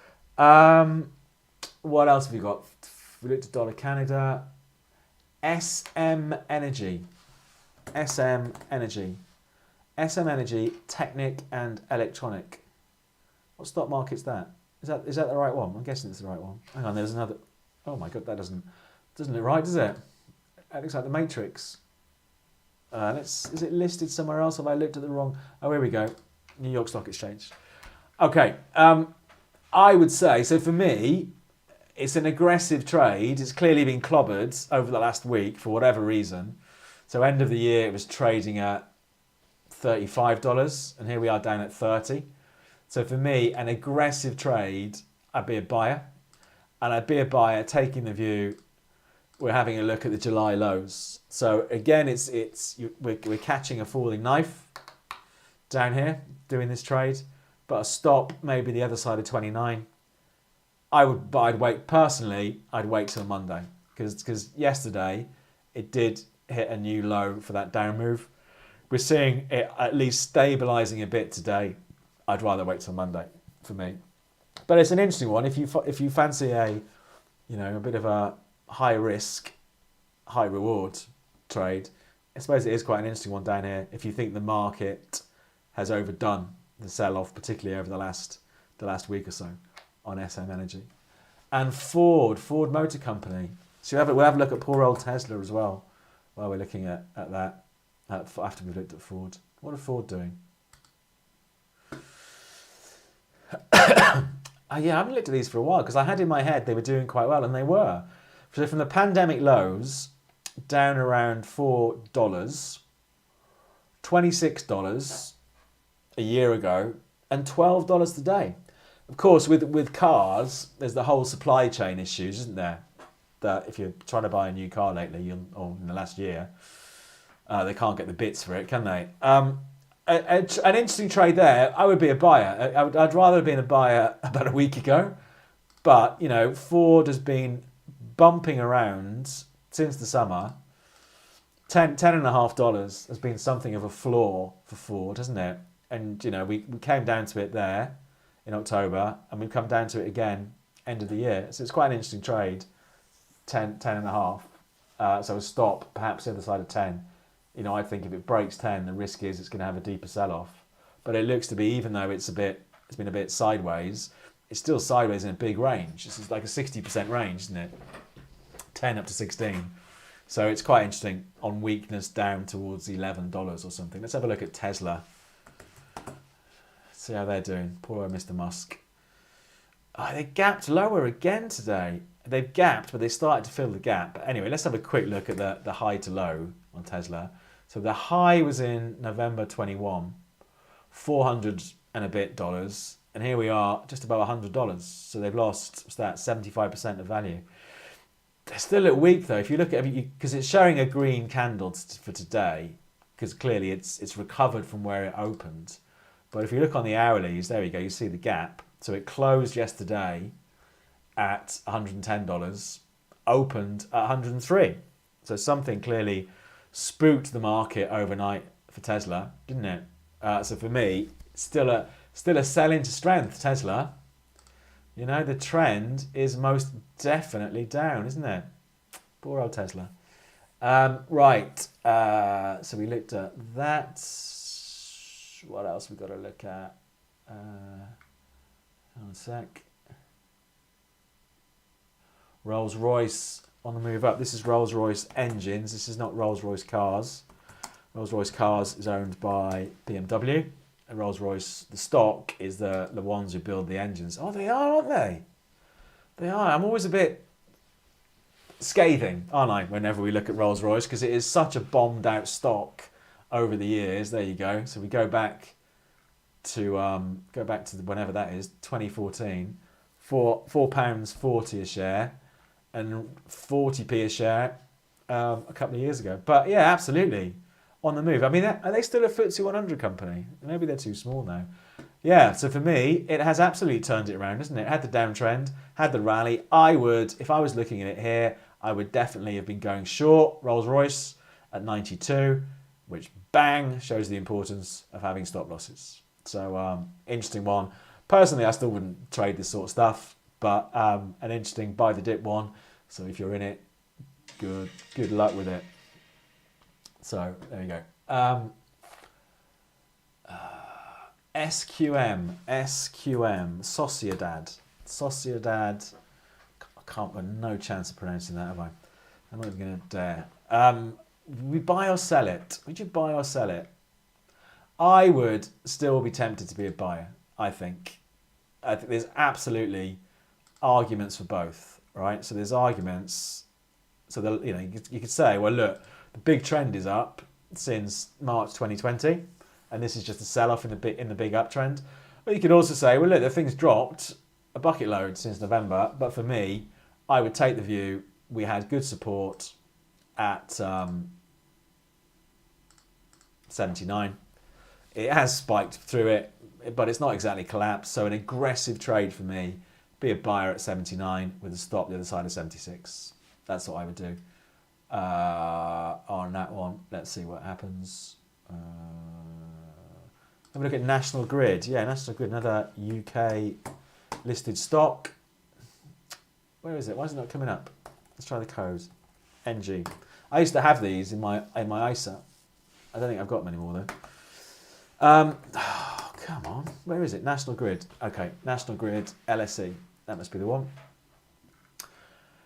S1: What else have we got? We looked at dollar Canada. SM Energy, Technic and Electronic. What stock market's that? Is that the right one? I'm guessing it's the right one. Hang on, there's another. Oh my god, that doesn't look right, does it? It looks like the Matrix. Is it listed somewhere else? Have I looked at the wrong? Oh, here we go. New York Stock Exchange. Okay. I would say, so for me, it's an aggressive trade. It's clearly been clobbered over the last week for whatever reason. So end of the year, it was trading at $35, and here we are down at 30. So for me, an aggressive trade, I'd be a buyer. And I'd be a buyer taking the view, we're having a look at the July lows. So again, we're catching a falling knife down here, doing this trade. But a stop, maybe the other side of 29. I'd wait personally. I'd wait till Monday because yesterday it did hit a new low for that down move. We're seeing it at least stabilising a bit today. I'd rather wait till Monday for me. But it's an interesting one. If you fancy a bit of a high risk, high reward trade, I suppose it is quite an interesting one down here. If you think the market has overdone the sell-off, particularly over the last week or so on SM Energy. And Ford Motor Company. So we'll have a look at poor old Tesla as well while we're looking at that. After we've looked at Ford. What are Ford doing? Yeah, I haven't looked at these for a while because I had in my head they were doing quite well, and they were. So from the pandemic lows, down around $4, $26 a year ago, and $12 today. Of course, with cars, there's the whole supply chain issues, isn't there? That if you're trying to buy a new car lately, or in the last year, they can't get the bits for it, can they? An interesting trade there. I would be a buyer. I'd rather have been a buyer about a week ago. But, Ford has been bumping around since the summer. $10.50 has been something of a floor for Ford, hasn't it? And, we came down to it there in October, and we've come down to it again end of the year. So it's quite an interesting trade, 10.5. So a stop, perhaps the other side of 10. I think if it breaks 10, the risk is it's going to have a deeper sell-off. But it looks to be, even though it's been a bit sideways, it's still sideways in a big range. This is like a 60% range, isn't it? 10 up to 16. So it's quite interesting on weakness down towards $11 or something. Let's have a look at Tesla. See how they're doing. Poor old Mr. Musk. They gapped lower again today. They've gapped, but they started to fill the gap. But anyway, let's have a quick look at the high to low on Tesla. So the high was in November 21, 400 and a bit dollars. And here we are, just above $100. So they've lost, 75% of value. They're still a little weak though. If you look at it, because it's showing a green candle for today, because clearly it's recovered from where it opened. But if you look on the hourlies, there you go, you see the gap. So it closed yesterday at $110, opened at $103. So something clearly spooked the market overnight for Tesla, didn't it? So for me, still a sell into strength, Tesla. The trend is most definitely down, isn't it? Poor old Tesla. Right. So we looked at that. What else we got to look at? Hang on a sec. Rolls-Royce on the move up. This is Rolls-Royce engines. This is not Rolls-Royce cars. Rolls-Royce cars is owned by BMW. And Rolls-Royce, the stock, is the ones who build the engines. Oh, they are, aren't they? They are. I'm always a bit scathing, aren't I, whenever we look at Rolls-Royce, because it is such a bombed out stock over the years. There you go. So we go back to whenever that is, 2014, £4.40 a share, and 40p a share a couple of years ago. But yeah, absolutely on the move. I mean, are they still a FTSE 100 company? Maybe they're too small now. Yeah, so for me, it has absolutely turned it around, isn't it? It had the downtrend, had the rally. If I was looking at it here, I would definitely have been going short Rolls-Royce at 92, which bang shows the importance of having stop losses. So interesting one. Personally, I still wouldn't trade this sort of stuff, but an interesting buy the dip one. So if you're in it, good luck with it. So there you go. SQM, Sociedad. I've no chance of pronouncing that, have I? I'm not even going to dare. We buy or sell it? Would you buy or sell it? I would still be tempted to be a buyer, I think. There's absolutely arguments for both, right? So there's arguments. So you could say, well, look, the big trend is up since March 2020, and this is just a sell-off in the big uptrend. But you could also say, well, look, the thing's dropped a bucket load since November. But for me, I would take the view we had good support at 79. It has spiked through it, but it's not exactly collapsed. So an aggressive trade for me, be a buyer at 79 with a stop the other side of 76. That's what I would do on that let's see what happens. Have a look at National Grid. Yeah, National Grid, another UK listed stock. Where is it? Why is it not coming up? Let's try the code. NG. I used to have these in my ISA. I don't think I've got them anymore though. Oh, come on. Where is it? National Grid. Okay, National Grid, LSE. That must be the one.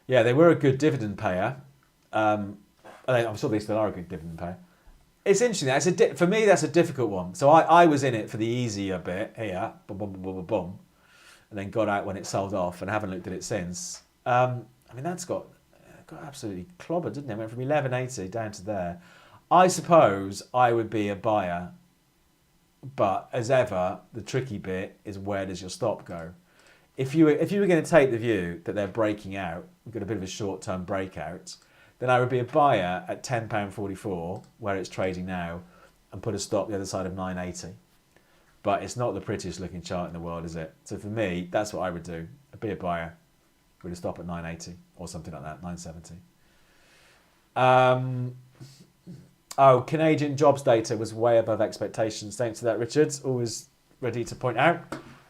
S1: Yeah, they were a good dividend payer. I'm sure they still are a good dividend payer. It's interesting. For me, that's a difficult one. So I was in it for the easier bit here, boom, boom, boom, boom, boom, and then got out when it sold off and haven't looked at it since. I mean, that's got absolutely clobbered, didn't it? It went from 1180 down to there. I suppose I would be a buyer, but as ever, the tricky bit is where does your stop go? If you were going to take the view that they're breaking out, we've got a bit of a short-term breakout, then I would be a buyer at £10.44, where it's trading now, and put a stop the other side of 980. But it's not the prettiest looking chart in the world, is it? So for me, that's what I would do. I'd be a buyer with a stop at 980 or something like that, 970. Canadian jobs data was way above expectations. Thanks to that, Richard. Always ready to point out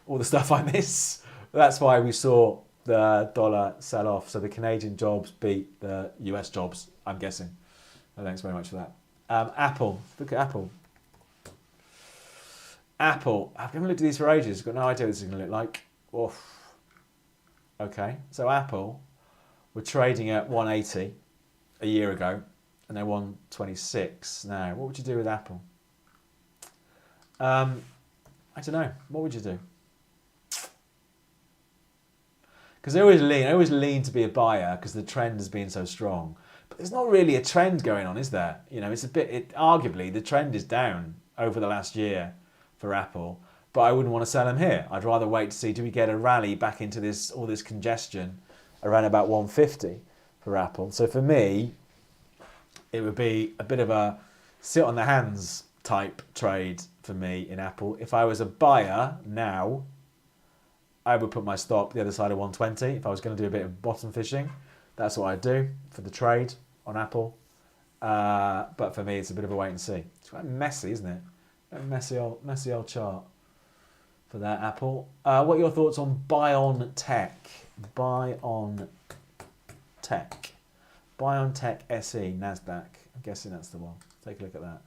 S1: all the stuff I miss. That's why we saw the dollar sell off. So the Canadian jobs beat the US jobs, I'm guessing. Thanks very much for that. Apple. Look at Apple. Apple. I've never looked at these for ages. Got no idea what this is going to look like. Oof. Okay. So Apple were trading at 180 a year ago, and they're 126 now. What would you do with Apple? I don't know. What would you do? Because I always lean to be a buyer because the trend has been so strong. But there's not really a trend going on, is there? You know, arguably the trend is down over the last year for Apple, but I wouldn't want to sell them here. I'd rather wait to see, do we get a rally back into all this congestion around about 150 for Apple? So for me, it would be a bit of a sit on the hands type trade for me in Apple. If I was a buyer now, I would put my stop the other side of 120. If I was going to do a bit of bottom fishing, that's what I'd do for the trade on Apple. But for me, it's a bit of a wait and see. It's quite messy, isn't it? A messy old chart for that Apple. What are your thoughts on BioNTech? BioNTech SE, NASDAQ. I'm guessing that's the one. Take a look at that.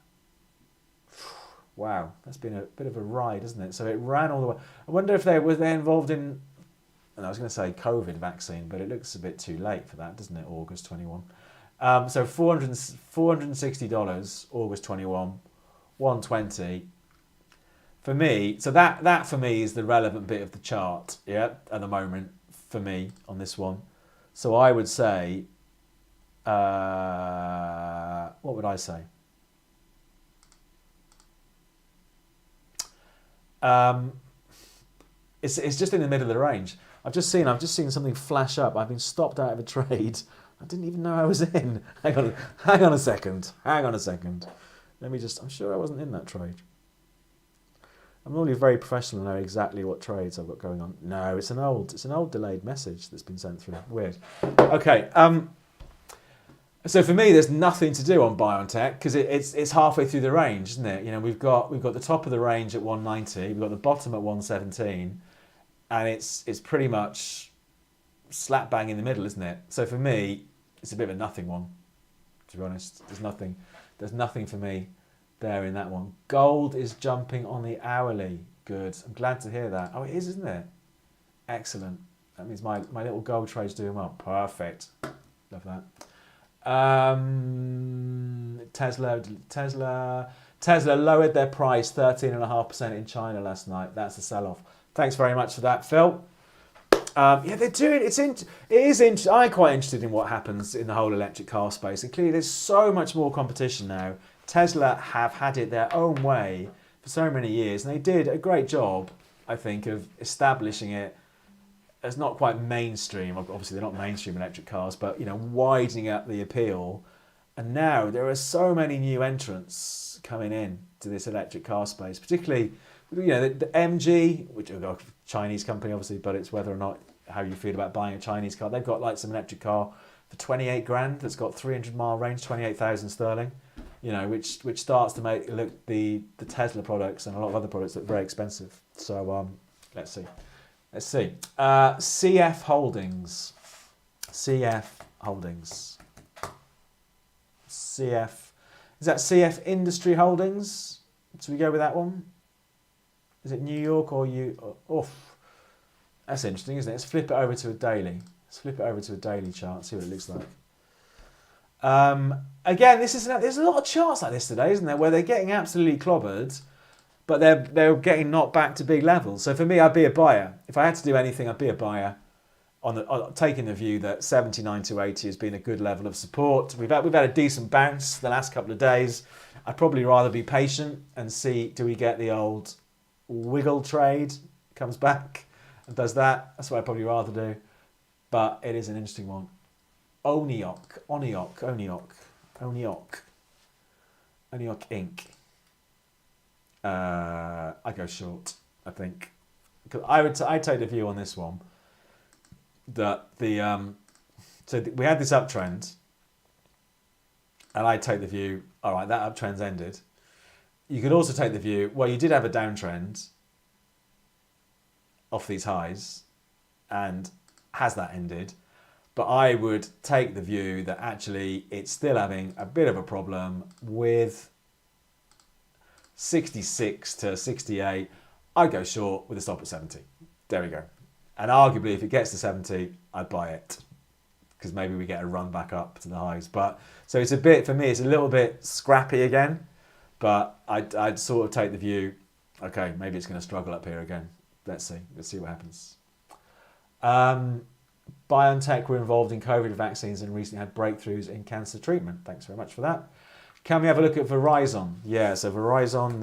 S1: Wow, that's been a bit of a ride, isn't it? So it ran all the way. I wonder if they involved in, and I was going to say COVID vaccine, but it looks a bit too late for that, doesn't it? August 21. So $460, August 21, 120. For me, so that for me is the relevant bit of the chart, yeah, at the moment for me on this one. So I would say, what would I say? It's just in the middle of the range. I've just seen something flash up. I've been stopped out of a trade. I didn't even know I was in. Hang on a second. I'm sure I wasn't in that trade. I'm normally very professional and know exactly what trades I've got going on. No, it's an old delayed message that's been sent through. Weird. Okay. So for me, there's nothing to do on BioNTech because it's halfway through the range, isn't it? You know, we've got the top of the range at 190, we've got the bottom at 117, and it's pretty much slap bang in the middle, isn't it? So for me, it's a bit of a nothing one, to be honest. There's nothing for me there in that one. Gold is jumping on the hourly. Good. I'm glad to hear that. Oh, it is, isn't it? Excellent. That means my little gold trade's doing well. Perfect. Love that. Tesla lowered their price 13.5% in China last night. That's a sell-off. Thanks very much for that, Phil. Yeah, they're doing it. It is interesting. I'm quite interested in what happens in the whole electric car space, and clearly there's so much more competition now. Tesla have had it their own way for so many years, and they did a great job, I think, of establishing it as not quite mainstream. Obviously, they're not mainstream electric cars, but widening up the appeal. And now there are so many new entrants coming in to this electric car space, particularly the MG, which is a Chinese company, obviously, but it's whether or not how you feel about buying a Chinese car. They've got like some electric car for 28 grand that's got 300-mile range, 28,000 sterling. you know, which starts to make look the Tesla products and a lot of other products look very expensive. So let's see. CF Holdings. CF Holdings. CF. Is that CF Industry Holdings? Should we go with that one? Is it New York or you? Oh, that's interesting, isn't it? Let's flip it over to a daily. Let's flip it over to a daily chart. See what it looks like. Again, there's a lot of charts like this today, isn't there? Where they're getting absolutely clobbered, but they're getting knocked back to big levels. So for me, I'd be a buyer. If I had to do anything, I'd be a buyer. On taking the view that 79 to 80 has been a good level of support. We've had a decent bounce the last couple of days. I'd probably rather be patient and see, do we get the old wiggle trade, comes back and does that. That's what I'd probably rather do. But it is an interesting one. Oniok Inc. I go short, I think. I'd take the view on this one that we had this uptrend, and I take the view, all right, that uptrend's ended. You could also take the view, well, you did have a downtrend off these highs, and has that ended? But I would take the view that actually it's still having a bit of a problem with 66 to 68. I'd go short with a stop at 70. There we go. And arguably, if it gets to 70, I'd buy it, because maybe we get a run back up to the highs. But so it's a bit, for me, it's a little bit scrappy again. But I'd sort of take the view, okay, maybe it's going to struggle up here again. Let's see what happens. BioNTech were involved in COVID vaccines and recently had breakthroughs in cancer treatment. Thanks very much for that. Can we have a look at Verizon? Yeah, so Verizon,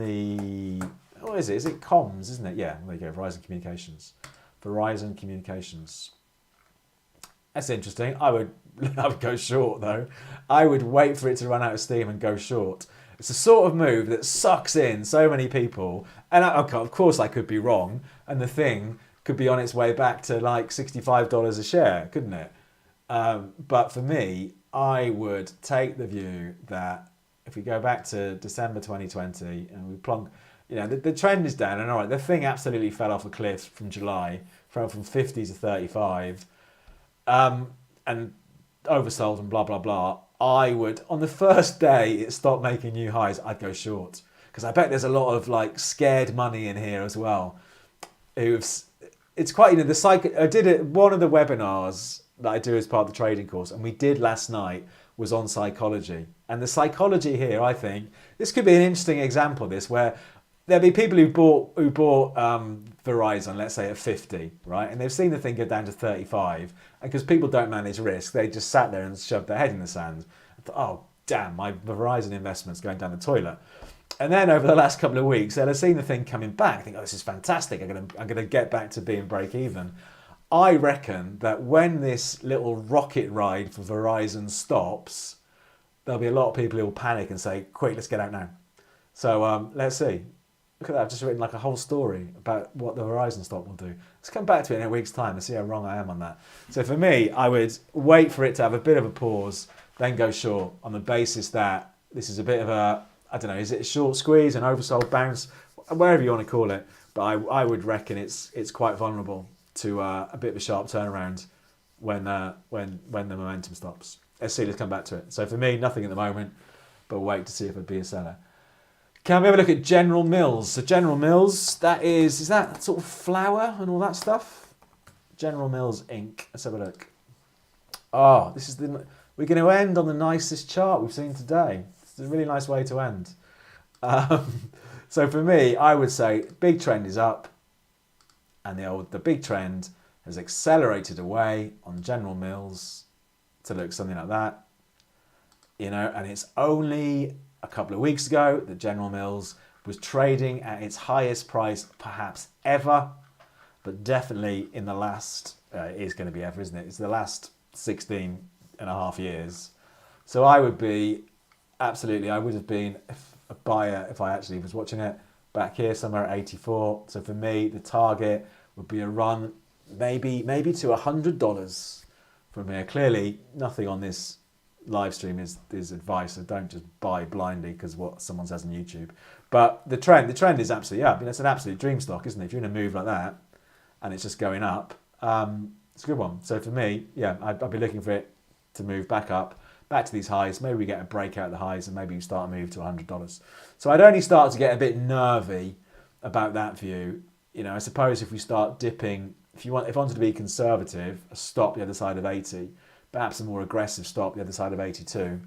S1: what is it? Is it comms, isn't it? Yeah, there you go, Verizon Communications. That's interesting. I would go short though. I would wait for it to run out of steam and go short. It's a sort of move that sucks in so many people. And of course I could be wrong. And the thing could be on its way back to like $65 a share, couldn't it? But for me, I would take the view that if we go back to December 2020 and we plonk, the trend is down, and all right, the thing absolutely fell off a cliff from July, fell from 50 to 35, and oversold and blah, blah, blah. I would, on the first day it stopped making new highs, I'd go short. Because I bet there's a lot of like scared money in here as well. It's quite, I did it, one of the webinars that I do as part of the trading course, and we did last night, was on psychology. And the psychology here, I think, this could be an interesting example of this, where there'll be people who bought Verizon, let's say at 50, right? And they've seen the thing go down to 35. And because people don't manage risk, they just sat there and shoved their head in the sand. I thought, oh, damn, my Verizon investment's going down the toilet. And then over the last couple of weeks, they'll have seen the thing coming back. Think, oh, this is fantastic. I'm gonna get back to being break even. I reckon that when this little rocket ride for Verizon stops, there'll be a lot of people who will panic and say, quick, let's get out now. So let's see. Look at that, I've just written like a whole story about what the Verizon stock will do. Let's come back to it in a week's time and see how wrong I am on that. So for me, I would wait for it to have a bit of a pause, then go short on the basis that this is a bit of a, I don't know, is it a short squeeze, an oversold bounce, wherever you want to call it. But I would reckon it's quite vulnerable to a bit of a sharp turnaround when the momentum stops. Let's see, let's come back to it. So for me, nothing at the moment, but wait to see if I'd be a seller. Can we have a look at General Mills? So General Mills, is that sort of flour and all that stuff? General Mills Inc. Let's have a look. Oh, we're going to end on the nicest chart we've seen today. It's a really nice way to end. So for me, I would say big trend is up, and the big trend has accelerated away on General Mills to look something like that. And it's only a couple of weeks ago that General Mills was trading at its highest price perhaps ever, but definitely in the last, it is going to be ever, isn't it? It's the last 16 and a half years. So I would have been a buyer if I actually was watching it back here somewhere at 84. So for me, the target would be a run maybe to $100 from here. Clearly nothing on this live stream is advice. So don't just buy blindly because what someone says on YouTube. But the trend is absolutely up. It's an absolute dream stock, isn't it? If you're in a move like that and it's just going up, it's a good one. So for me, yeah, I'd be looking for it to move back up, back to these highs. Maybe we get a breakout of the highs and maybe we start a move to $100. So I'd only start to get a bit nervy about that view. I suppose if we start dipping, if I wanted to be conservative, a stop the other side of 80, perhaps a more aggressive stop the other side of 82.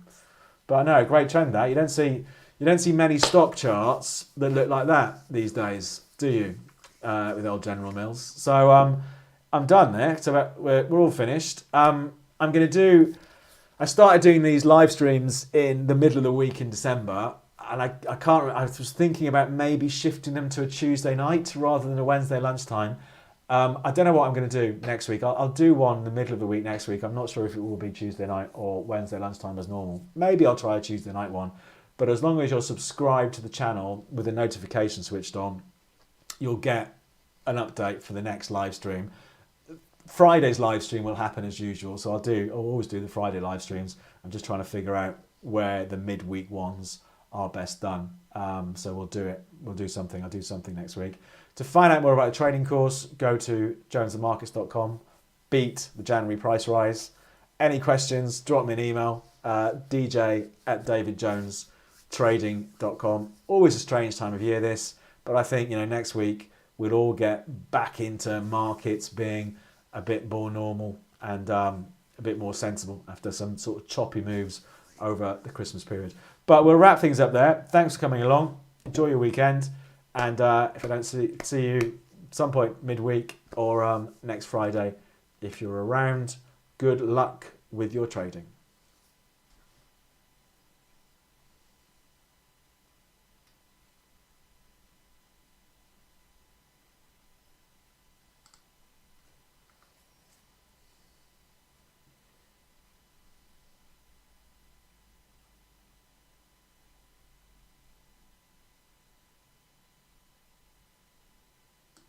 S1: But no, great trend that. You don't see many stock charts that look like that these days, do you? With old General Mills. So I'm done there. So we're all finished. I started doing these live streams in the middle of the week in December, and I was thinking about maybe shifting them to a Tuesday night rather than a Wednesday lunchtime. I don't know what I'm going to do next week. I'll do one in the middle of the week next week. I'm not sure if it will be Tuesday night or Wednesday lunchtime as normal. Maybe I'll try a Tuesday night one. But as long as you're subscribed to the channel with the notification switched on, you'll get an update for the next live stream. Friday's live stream will happen as usual. So I'll always do the Friday live streams. I'm just trying to figure out where the midweek ones are best done. So we'll do it. We'll do something. I'll do something next week. To find out more about the trading course, go to jonesandmarkets.com. Beat the January price rise. Any questions, drop me an email. dj@davidjonestrading.com. Always a strange time of year this, but I think next week we'll all get back into markets being a bit more normal and a bit more sensible after some sort of choppy moves over the Christmas period. But we'll wrap things up there. Thanks for coming along. Enjoy your weekend. And if I don't see you some point midweek or next Friday, if you're around, good luck with your trading.